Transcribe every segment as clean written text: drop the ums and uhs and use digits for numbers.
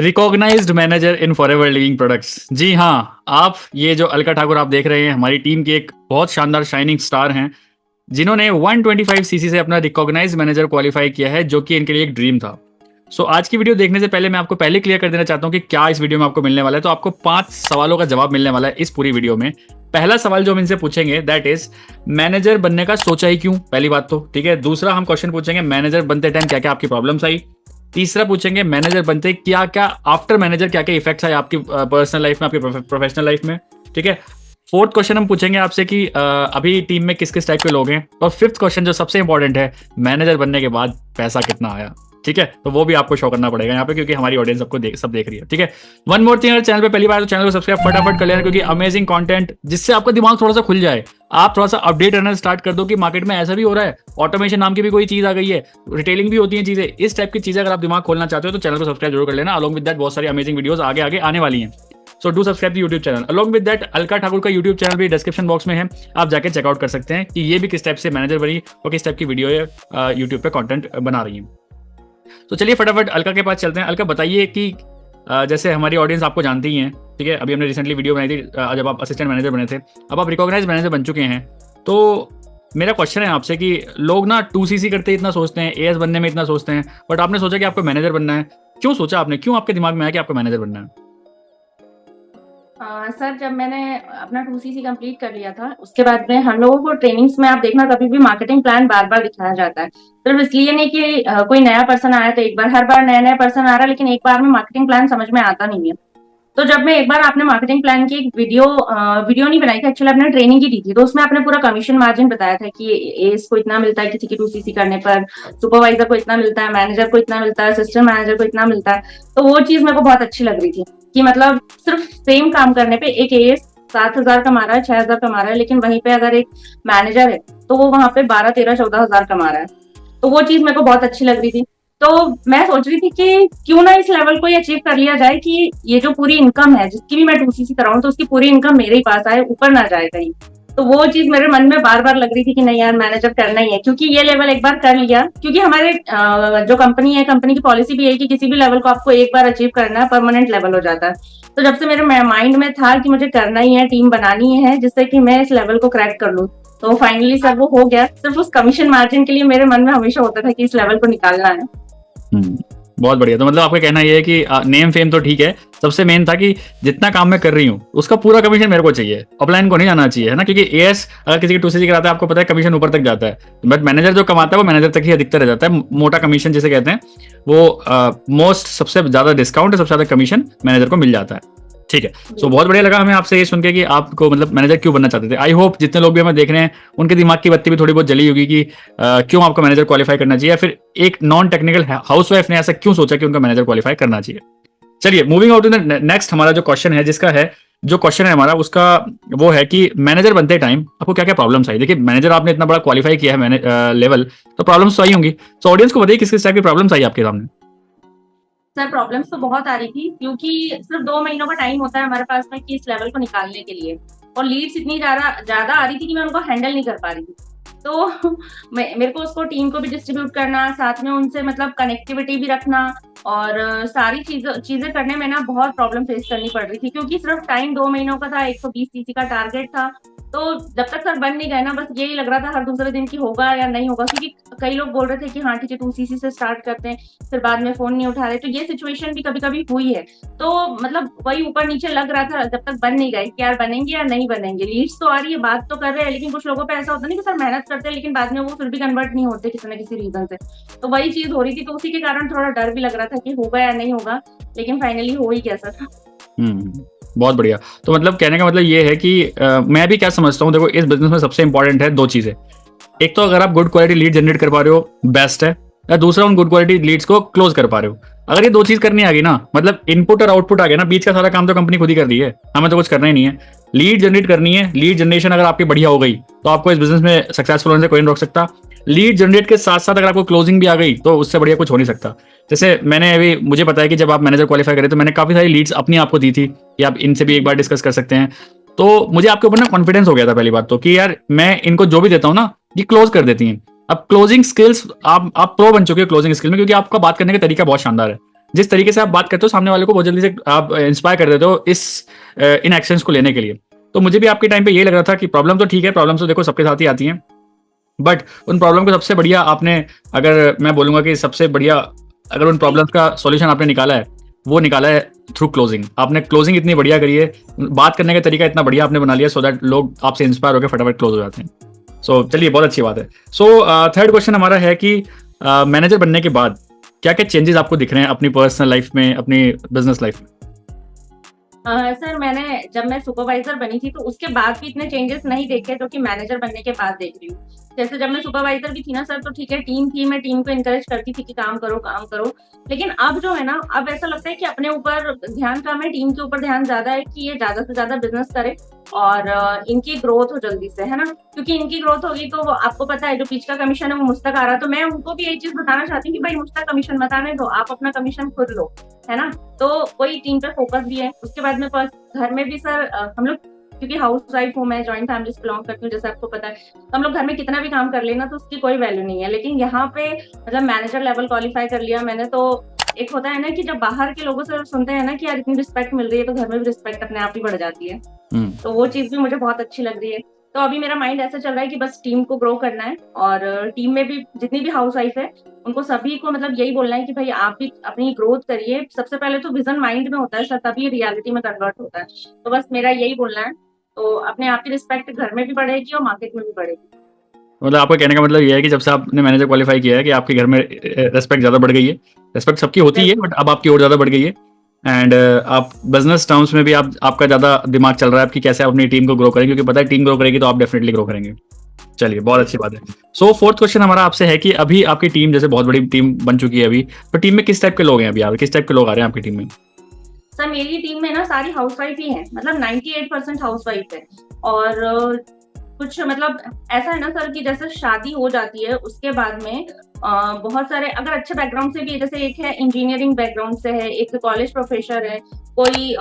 Recognised manager इन forever living products. जी हाँ, आप ये जो अलका ठाकुर आप देख रहे हैं हमारी टीम की एक बहुत शानदार शाइनिंग स्टार हैं, जिन्होंने 125 सीसी से अपना रिकॉग्नाइज्ड मैनेजर क्वालिफाई किया है, जो कि इनके लिए एक ड्रीम था। सो आज की वीडियो देखने से पहले मैं आपको पहले क्लियर कर देना चाहता हूँ कि क्या इस वीडियो में आपको मिलने वाला है। तो आपको 5 सवालों का जवाब मिलने वाला है इस पूरी वीडियो में। पहला सवाल जो हम इनसे पूछेंगे दैट इज मैनेजर बनने का सोचा ही क्यों, पहली बात तो ठीक है। दूसरा हम क्वेश्चन पूछेंगे मैनेजर बनते टाइम क्या क्या आपकी प्रॉब्लम्स आई। तीसरा पूछेंगे मैनेजर बनते क्या क्या आफ्टर मैनेजर क्या क्या इफेक्ट्स आए आपकी पर्सनल लाइफ में, आपकी प्रोफेशनल लाइफ में, ठीक है। फोर्थ क्वेश्चन हम पूछेंगे आपसे कि अभी टीम में किस किस टाइप के लोग हैं। और फिफ्थ क्वेश्चन जो सबसे इंपॉर्टेंट है, मैनेजर बनने के बाद पैसा कितना आया, ठीक है। तो वो भी आपको शो करना पड़ेगा यहाँ पे, क्योंकि हमारी ऑडियंस सबको सब देख रही है, ठीक है। वन मोर थिंग, अगर चैनल पे पहली बार तो चैनल को सब्सक्राइब फटाफट कर लेना, क्योंकि अमेजिंग कंटेंट जिससे आपका दिमाग थोड़ा सा खुल जाए, आप थोड़ा सा अपडेट रहना स्टार्ट कर दो कि मार्केट में ऐसा भी हो रहा है, ऑटोमेशन नाम की भी कोई चीज आ गई है, रिटेलिंग भी होती है चीजें। इस टाइप की चीजें अगर आप दिमाग खोलना चाहते हो तो चैनल को सब्सक्राइब जरूर कर लेना। अलॉन्ग विद दैट बहुत सारी अमेजिंग वीडियोस आगे आगे आने वाली हैं। So do subscribe the YouTube channel. Along with that Alka Thakur का यूट्यूब चैनल भी डिस्क्रिप्शन बॉक्स में है, आप जाके चेकआउट कर सकते हैं कि ये भी किस टाइप से मैनेजर बनी और किस टाइप की वीडियो यूट्यूब पे कंटेंट बना रही है। तो चलिए फटाफट अलका के पास चलते हैं। अलका बताइए कि जैसे हमारी ऑडियंस आपको जानती ही है, ठीक है। अभी हमने रिसेंटली वीडियो बनाई थी जब आप असिस्टेंट मैनेजर बने थे, अब आप रिकॉग्नाइज मैनेजर बन चुके हैं। तो मेरा क्वेश्चन है आपसे कि लोग ना 2cc करते ही इतना सोचते हैं, एएस बनने में इतना सोचते हैं, बट आपने सोचा कि आपको मैनेजर बनना है। क्यों सोचा आपने, क्यों आपके दिमाग में आया कि आपको मैनेजर बनना है? सर, जब मैंने अपना 2cc कंप्लीट कर लिया था, उसके बाद में हम लोगों को ट्रेनिंग्स में आप देखना कभी भी मार्केटिंग प्लान बार बार दिखाया जाता है। सिर्फ इसलिए नहीं कि कोई नया पर्सन आया तो एक बार, हर बार नया नया पर्सन आ रहा है, लेकिन एक बार में मार्केटिंग प्लान समझ में आता नहीं है। तो जब मैं एक बार आपने मार्केटिंग प्लान की एक वीडियो नहीं बनाई थी, एक्चुअली आपने ट्रेनिंग की दी थी, तो उसमें आपने पूरा कमीशन मार्जिन बताया था कि एस को इतना मिलता है किसी की 2cc करने पर, सुपरवाइजर को इतना मिलता है, मैनेजर को इतना मिलता है, असिस्टेंट मैनेजर को इतना मिलता है। तो वो चीज मेरे को बहुत अच्छी लग रही थी कि मतलब सिर्फ सेम काम करने पे एक एएस 7,000 कमा रहा है, 6,000 कमा रहा है, लेकिन वहीं पे अगर एक मैनेजर है तो वो वहां पे 12, 13, 14,000 कमा रहा है। तो वो चीज मेरे को बहुत अच्छी लग रही थी। तो मैं सोच रही थी कि क्यों ना इस लेवल को ये अचीव कर लिया जाए कि ये जो पूरी इनकम है, जिसकी भी मैं 2cc कराऊं, तो उसकी पूरी इनकम मेरे ही पास आए, ऊपर ना जाए कहीं। तो वो चीज मेरे मन में बार बार लग रही थी कि नहीं यार, मैनेजर करना ही है, क्योंकि ये लेवल एक बार कर लिया, क्योंकि हमारे जो कंपनी है, कंपनी की पॉलिसी भी है कि किसी भी लेवल को आपको एक बार अचीव करना है, परमानेंट लेवल हो जाता है। तो जब से मेरे माइंड में था कि मुझे करना ही है, टीम बनानी है जिससे कि मैं इस लेवल को क्रैक कर लूं, तो फाइनली सर वो हो गया। सिर्फ उस कमीशन मार्जिन के लिए मेरे मन में हमेशा होता था कि इस लेवल को निकालना है। बहुत बढ़िया। तो मतलब आपका कहना ये है कि नेम फेम तो ठीक है, सबसे मेन था कि जितना काम मैं कर रही हूँ उसका पूरा कमीशन मेरे को चाहिए, अपलाइन को नहीं जाना चाहिए, है ना। क्योंकि एएस अगर किसी की 2cc कराता है, आपको पता है कमीशन ऊपर तक जाता है, बट मैनेजर जो कमाता है वो मैनेजर तक ही अधिकतर रह जाता है। मोटा कमीशन जिसे कहते हैं वो मोस्ट सबसे ज्यादा डिस्काउंट, सबसे ज्यादा कमीशन मैनेजर को मिल जाता है, ठीक है। सो बहुत बढ़िया लगा हमें आपसे ये सुन के कि आपको मतलब मैनेजर क्यों बनना चाहते थे। आई होप जितने लोग भी हमें देख रहे हैं उनके दिमाग की बत्ती भी थोड़ी बहुत जली होगी कि क्यों आपको मैनेजर क्वालिफाई करना चाहिए, या फिर एक नॉन टेक्निकल हाउसवाइफ ने ऐसा क्यों सोचा कि उनका मैनेजर क्वालिफाई करना चाहिए। चलिए moving out to the next, हमारा जो क्वेश्चन है जो क्वेश्चन है हमारा उसका वो है कि मैनेजर बनते टाइम आपको क्या क्या प्रॉब्लम्स आई। देखिए मैनेजर आपने इतना बड़ा क्वालिफाई किया है लेवल, तो प्रॉब्लम्स तो आई होंगी। तो ऑडियंस को बताइए किस किस टाइप की प्रॉब्लम्स आई आपके सामने। सर, प्रॉब्लम्स तो बहुत आ रही थी, क्योंकि सिर्फ 2 महीनों का टाइम होता है हमारे पास में कि इस लेवल को निकालने के लिए, और लीड्स इतनी ज्यादा आ रही थी कि मैं उनको हैंडल नहीं कर पा रही थी। तो मेरे को उसको टीम को भी डिस्ट्रीब्यूट करना, साथ में उनसे मतलब कनेक्टिविटी भी रखना, और सारी चीजें करने में ना बहुत प्रॉब्लम फेस करनी पड़ रही थी, क्योंकि सिर्फ टाइम 2 महीनों का था, 120cc का टारगेट था। तो जब तक सर बन नहीं गए ना, बस यही लग रहा था हर दूसरे दिन की होगा या नहीं होगा, क्योंकि कई लोग बोल रहे थे कि हाँ ठीक है 2cc से स्टार्ट करते हैं, फिर बाद में फोन नहीं उठा रहे। तो ये सिचुएशन भी कभी कभी हुई है। तो मतलब वही ऊपर नीचे लग रहा था जब तक बन नहीं गए कि यार बनेंगे या नहीं बनेंगे। लीड्स तो आ रही है, बात तो कर रहे हैं, लेकिन कुछ लोगों पे ऐसा होता नहीं कि सर मेहनत करते हैं लेकिन बाद में वो फिर भी कन्वर्ट नहीं होते किसी न किसी रीजन से। तो वही चीज हो रही थी, तो उसी के कारण थोड़ा डर भी लग रहा था कि होगा या नहीं होगा, लेकिन फाइनली हो ही गया सर। बहुत बढ़िया। तो मतलब कहने का मतलब ये है कि मैं भी क्या समझता हूँ, देखो इस बिजनेस में सबसे इंपॉर्टेंट है 2 चीजें। एक तो अगर आप गुड क्वालिटी लीड जनरेट कर पा रहे हो बेस्ट है, या दूसरा उन गुड क्वालिटी लीड्स को क्लोज कर पा रहे हो। अगर ये 2 चीज करनी आ गई ना, मतलब इनपुट और आउटपुट आ गया ना, बीच का सारा काम तो कंपनी खुद ही कर रही है, हमें तो कुछ करना ही नहीं है। लीड जनरेट करनी है, लीड जनरेशन अगर आपकी बढ़िया हो गई तो आपको इस बिजनेस में सक्सेसफुल होने से कोई नहीं रोक सकता। लीड जनरेट के साथ साथ अगर आपको क्लोजिंग भी आ गई तो उससे बढ़िया कुछ हो नहीं सकता। जैसे मैंने अभी मुझे पता है कि जब आप मैनेजर क्वालिफाई करें तो मैंने काफी सारी लीड्स अपनी आपको दी थी कि आप इनसे भी एक बार डिस्कस कर सकते हैं। तो मुझे आपके ऊपर ना कॉन्फिडेंस हो गया था पहली बात तो, कि यार मैं इनको जो भी देता हूँ ना ये क्लोज कर देती हैं। अब क्लोजिंग स्किल्स आप प्रो बन चुके हो क्लोजिंग स्किल में, क्योंकि आपका बात करने का तरीका बहुत शानदार है। जिस तरीके से आप बात करते हो सामने वाले को बहुत जल्दी से आप इंस्पायर कर देते हो इस इन एक्शंस को लेने के लिए। तो मुझे भी आपके टाइम पे ये लग रहा था कि प्रॉब्लम तो ठीक है, प्रॉब्लम तो देखो सबके साथ ही आती हैं, बट उन प्रॉब्लम को सबसे बढ़िया आपने, अगर मैं बोलूंगा कि सबसे बढ़िया अगर उन प्रॉब्लम्स का सॉल्यूशन आपने निकाला है, वो निकाला है थ्रू क्लोजिंग। आपने क्लोजिंग इतनी बढ़िया करी है, बात करने का तरीका इतना बढ़िया आपने बना लिया, सो दैट लोग आपसे इंस्पायर होकर फटाफट क्लोज हो जाते हैं। सो चलिए, बहुत अच्छी बात है। सो थर्ड क्वेश्चन हमारा है कि मैनेजर बनने के बाद क्या क्या चेंजेस आपको दिख रहे हैं अपनी पर्सनल लाइफ में, अपनी बिजनेस लाइफ में? सर जब मैं सुपरवाइजर बनी थी तो उसके बाद भी इतने चेंजेस नहीं देखे जो कि मैनेजर बनने के बाद देख रही हूँ। जैसे जब मैं सुपरवाइजर भी थी ना सर, तो ठीक है टीम थी, मैं टीम को इनकरेज करती थी कि काम करो काम करो। लेकिन अब जो है ना, अब ऐसा लगता है कि अपने ऊपर ध्यान कम है, टीम के ऊपर ध्यान ज्यादा है कि ये ज्यादा से ज्यादा बिजनेस करे और इनकी ग्रोथ हो जल्दी से, है ना। क्योंकि इनकी ग्रोथ होगी तो आपको पता है जो पिच का कमीशन है वो मुझ तक आ रहा है, तो मैं उनको भी यही चीज बताना चाहती हूँ कि भाई मुझ तक कमीशन मत आने दो, आप अपना कमीशन खुद लो, है ना। तो वही टीम पे फोकस भी है। उसके बाद में घर में भी सर हम लोग, क्योंकि हाउस वाइफ हूँ मैं, जॉइंट फैमिली से बिलोंग करती हूँ जैसे आपको पता है, तो हम लोग घर में कितना भी काम कर लेना तो उसकी कोई वैल्यू नहीं है। लेकिन यहाँ पे मतलब मैनेजर लेवल क्वालिफाई कर लिया मैंने, तो एक होता है ना कि जब बाहर के लोगों से सुनते हैं ना कि यार इतनी रिस्पेक्ट मिल रही है, तो घर में भी रिस्पेक्ट अपने आप ही बढ़ जाती है। तो वो चीज भी मुझे बहुत अच्छी लग रही है। तो अभी मेरा माइंड ऐसा चल रहा है कि बस टीम को ग्रो करना है, और टीम में भी जितनी भी हाउस वाइफ है उनको सभी को मतलब यही बोलना है कि भाई आप भी अपनी ग्रोथ करिए। सबसे पहले तो विजन माइंड में होता है सर, तभी रियलिटी में कन्वर्ट होता है। तो बस मेरा यही बोलना है। तो अपने आप की रिस्पेक्ट घर में भी बढ़ेगी और मार्केट में भी बढ़ेगी। मतलब आपका कहने का मतलब ये है कि जब से आपने मैनेजर क्वालिफाई किया है कि आपके घर में रेस्पेक्ट ज़्यादा बढ़ गई है। रेस्पेक्ट सबकी होती है, बिल्कुल बट अब आपकी और ज़्यादा बढ़ गई है। एंड आप बिजनेस टर्म्स में भी आपका ज़्यादा दिमाग चल रहा है आपकी कैसे अपनी टीम को ग्रो करें, क्योंकि पता है टीम ग्रो करेगी तो आप डेफिनेटली ग्रो करेंगे। चलिए, बहुत अच्छी बात है। सो फोर्थ क्वेश्चन हमारा आपसे है कि अभी आपकी टीम जैसे बहुत बड़ी टीम बन चुकी है अभी, तो टीम में किस टाइप के लोग हैं अभी, आप किस टाइप के लोग आ रहे हैं आपकी टीम में? सर मेरी टीम में ना सारी हाउसवाइफ ही हैं, मतलब 98% हाउसवाइफ है। और कुछ मतलब ऐसा है ना सर कि जैसे शादी हो जाती है उसके बाद में बहुत सारे अगर अच्छे बैकग्राउंड से भी है, जैसे एक है इंजीनियरिंग बैकग्राउंड से है, एक कॉलेज प्रोफेसर है, कोई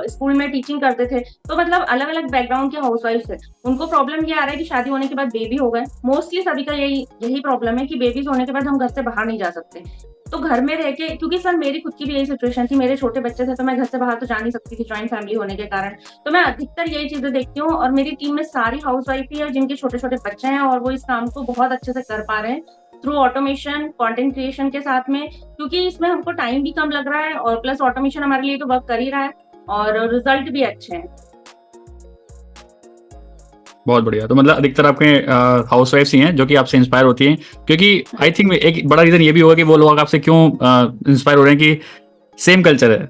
स्कूल में टीचिंग करते थे, तो मतलब अलग अलग बैकग्राउंड के हाउसवाइफ है। उनको प्रॉब्लम ये आ रहा है कि शादी होने के बाद बेबी हो गए, मोस्टली सभी का यही प्रॉब्लम है कि बेबीज होने के बाद हम घर से बाहर नहीं जा सकते। तो घर में रह के, क्योंकि सर मेरी खुद की भी यही सिचुएशन थी, मेरे छोटे बच्चे थे तो मैं घर से बाहर तो जा नहीं सकती थी जॉइंट फैमिली होने के कारण। तो मैं अधिकतर यही चीजें देखती हूँ, और मेरी टीम में सारी हाउसवाइफ ही है जिनके छोटे छोटे बच्चे हैं, और वो इस काम को बहुत अच्छे से कर पा रहे हैं थ्रू ऑटोमेशन, कंटेंट क्रिएशन के साथ में। क्योंकि इसमें हमको टाइम भी कम लग रहा है और प्लस ऑटोमेशन हमारे लिए तो वर्क कर ही रहा है, और रिजल्ट भी अच्छे हैं। बहुत बढ़िया। तो मतलब अधिकतर आपके हाउस वाइफ्स ही हैं जो कि आपसे इंस्पायर होती हैं, क्योंकि आई थिंक एक बड़ा रीजन ये भी होगा कि वो लोग आपसे क्यों इंस्पायर हो रहे हैं कि सेम कल्चर है,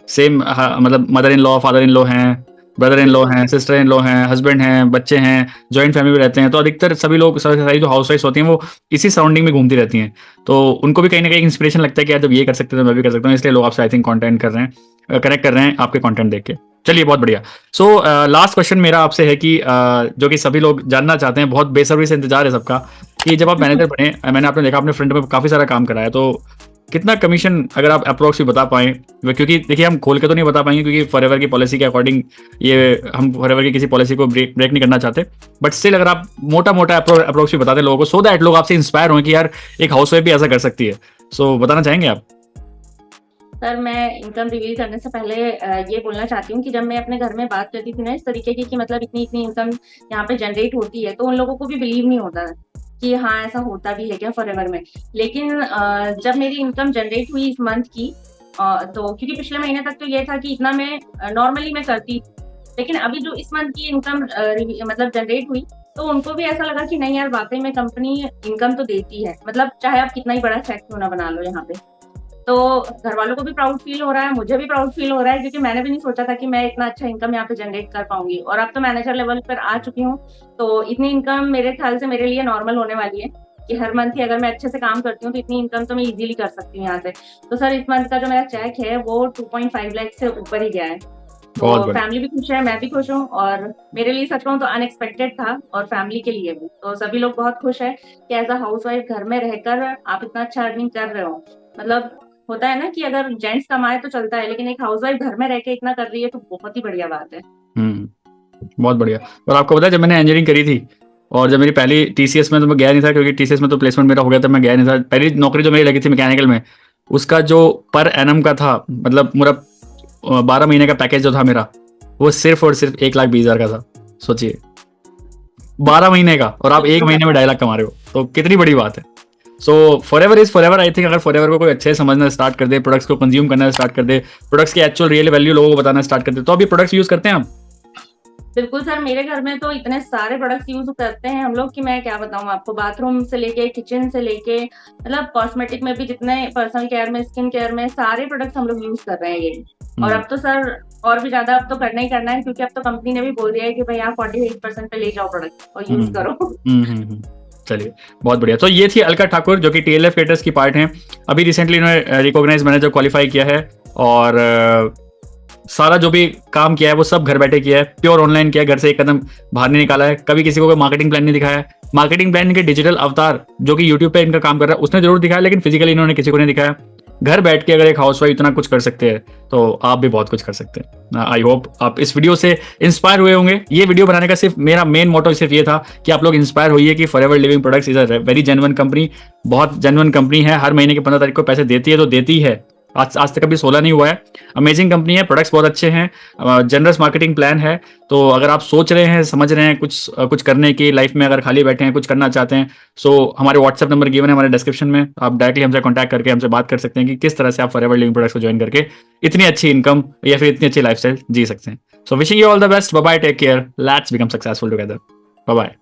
सेम मतलब mother in law, father in law हैं, ब्रदर इन लॉ बिल्कुल हैं, सिस्टर इन लॉ हैं, हस्बैंड हैं, बच्चे हैं, जॉइंट फैमिली में रहते हैं। तो अधिकतर सभी लोग, सारी जो हाउस वाइफ्स होती हैं वो इसी सराउंडिंग में घूमती रहती हैं। तो उनको भी कहीं ना कहीं इंस्पिरेशन लगता है कि यार जब ये कर सकते हैं तो मैं भी कर सकता हूँ, इसलिए लोग आपसे आई थिंक कॉन्टेंट कर रहे हैं, कनेक्ट कर रहे हैं आपके कॉन्टेंट देख के। चलिए, बहुत बढ़िया। सो लास्ट क्वेश्चन मेरा आपसे है कि जो कि सभी लोग जानना चाहते हैं, बहुत बेसब्री से इंतजार है सबका, कि जब आप मैनेजर बने, मैंने आपने देखा आपने फ्रंट में काफी सारा काम कराया, तो कितना कमीशन अगर आप अप्रोक्स भी बता पाएं, क्योंकि देखिए हम खोल के तो नहीं बता पाएंगे क्योंकि फॉरएवर की पॉलिसी के अकॉर्डिंग ये हम फॉरएवर की किसी पॉलिसी को ब्रेक नहीं करना चाहते, बट स्टिल अगर आप मोटा मोटा अप्रोक्स भी बताते लोगों को, सो दैट लोग आपसे इंस्पायर हों कि यार एक हाउस वाइफ भी ऐसा कर सकती है, सो बताना चाहेंगे आप? सर मैं इनकम रिवील करने से पहले ये बोलना चाहती हूँ कि जब मैं अपने घर में बात करती थी ना इस तरीके की कि मतलब इतनी इतनी इनकम यहाँ पे जनरेट होती है, तो उन लोगों को भी बिलीव नहीं होता कि हाँ ऐसा होता भी है क्या फॉरएवर में। लेकिन जब मेरी इनकम जनरेट हुई इस मंथ की, तो क्योंकि पिछले महीने तक तो ये था कि इतना मैं नॉर्मली मैं करती, लेकिन अभी जो इस मंथ की इनकम मतलब जनरेट हुई, तो उनको भी ऐसा लगा कि नहीं यार वाकई में कंपनी इनकम तो देती है, मतलब चाहे आप कितना ही बड़ा चेक क्यों ना बना लो यहाँ पे। तो घर वालों को भी प्राउड फील हो रहा है, मुझे भी प्राउड फील हो रहा है, क्योंकि मैंने भी नहीं सोचा था कि मैं इतना अच्छा इनकम यहाँ पे जनरेट कर पाऊंगी। और अब तो मैनेजर लेवल पर आ चुकी हूँ, तो इतनी इनकम मेरे ख्याल से मेरे लिए नॉर्मल होने वाली है कि हर मंथ ही अगर मैं अच्छे से काम करती हूँ तो इतनी इनकम तो मैं इजीली कर सकती हूँ यहाँ से। तो सर इस मंथ का जो मेरा चेक है वो 2.5 लाख से ऊपर ही गया है। बहुत तो बढ़िया। फैमिली भी खुश है, मैं भी खुश हूँ, और मेरे लिए सच कहूँ तो अनएक्सपेक्टेड था, और फैमिली के लिए भी। तो सभी लोग बहुत खुश है कि एज अ हाउस वाइफ घर में रहकर आप इतना अच्छा अर्निंग कर रहे हो। मतलब होता है ना कि अगर जेंट्स कमाए तो चलता है, लेकिन एक हाउसवाइफ घर में रह के इतना कर रही है तो बहुत ही बढ़िया बात है। बहुत बढ़िया। और आपको पता है जब मैंने इंजीनियरिंग करी थी और जब मेरी पहली टीसीएस में, तो मैं गया नहीं था क्योंकि टीसीएस में तो प्लेसमेंट मेरा हो गया था, मैं गया नहीं था। पहली नौकरी जो मेरी लगी थी मैकेनिकल में, उसका जो पर एनम का था, मतलब मेरा 12 महीने का पैकेज जो था मेरा, वो सिर्फ और सिर्फ 1,20,000 का था। सोचिए 12 महीने का, और आप एक महीने में 2.5 लाख कमा रहे हो, तो कितनी बड़ी बात है। So forever is forever. I think अगर फॉरएवर को कोई अच्छे से समझना स्टार्ट कर दे, प्रोडक्ट्स को कंज्यूम करना स्टार्ट कर दे, प्रोडक्ट्स की एक्चुअल रियल वैल्यू लोगों को बताना स्टार्ट कर दे, तो अभी प्रोडक्ट्स यूज करते हैं आप? बिल्कुल सर, मेरे घर में तो इतने सारे प्रोडक्ट्स यूज करते हैं हम लोग कि मैं क्या बताऊं आपको। बाथरूम से लेके किचन से लेके मतलब कॉस्मेटिक में भी, जितने पर्सनल केयर में, स्किन केयर में, सारे प्रोडक्ट्स हम लोग यूज कर रहे हैं ये। और अब तो सर और भी ज्यादा अब तो करना ही करना है, क्योंकि अब तो कंपनी ने भी बोल दिया है कि भाई आप 48% पे ले जाओ प्रोडक्ट और यूज करो। चलिए बहुत बढ़िया। तो ये थी अलका ठाकुर जो कि TLF क्रिएटर्स की पार्ट हैं। अभी रिसेंटली इन्होंने रिकॉग्नाइज मैनेजर क्वालिफाई किया है, और सारा जो भी काम किया है वो सब घर बैठे किया है, प्योर ऑनलाइन किया है, घर से एक कदम बाहर नहीं निकाला है, कभी किसी को कोई मार्केटिंग प्लान नहीं दिखाया है। मार्केटिंग प्लान के डिजिटल अवतार जो कि यूट्यूब पे इनका काम कर रहा है उसने जरूर दिखाया, लेकिन फिजिकली इन्होंने किसी को नहीं दिखाया। घर बैठ के अगर एक हाउसवाइफ इतना कुछ कर सकते हैं तो आप भी बहुत कुछ कर सकते हैं। आई होप आप इस वीडियो से इंस्पायर हुए होंगे। ये वीडियो बनाने का सिर्फ मेरा मेन मोटो सिर्फ ये था कि आप लोग इंस्पायर होइए कि forever living products is a very genuine company, बहुत जेन्युइन कंपनी है। हर महीने की 15 तारीख को पैसे देती है तो देती है, आज तक अभी 16 नहीं हुआ है। अमेजिंग कंपनी है, प्रोडक्ट्स बहुत अच्छे हैं, जनरस मार्केटिंग प्लान है। तो अगर आप सोच रहे हैं, समझ रहे हैं कुछ करने की लाइफ में, अगर खाली बैठे हैं, कुछ करना चाहते हैं, सो हमारे व्हाट्सएप नंबर गिवन है हमारे डिस्क्रिप्शन में, आप डायरेक्टली हमसे कॉन्टैक्ट करके हमसे बात कर सकते हैं कि किस तरह से आप फॉरएवर लिविंग प्रोडक्ट्स को ज्वाइन करके इतनी अच्छी इनकम या फिर इतनी अच्छी लाइफस्टाइल जी सकते हैं। So wishing you all the best, bye bye, take care, let's become successful together, bye bye.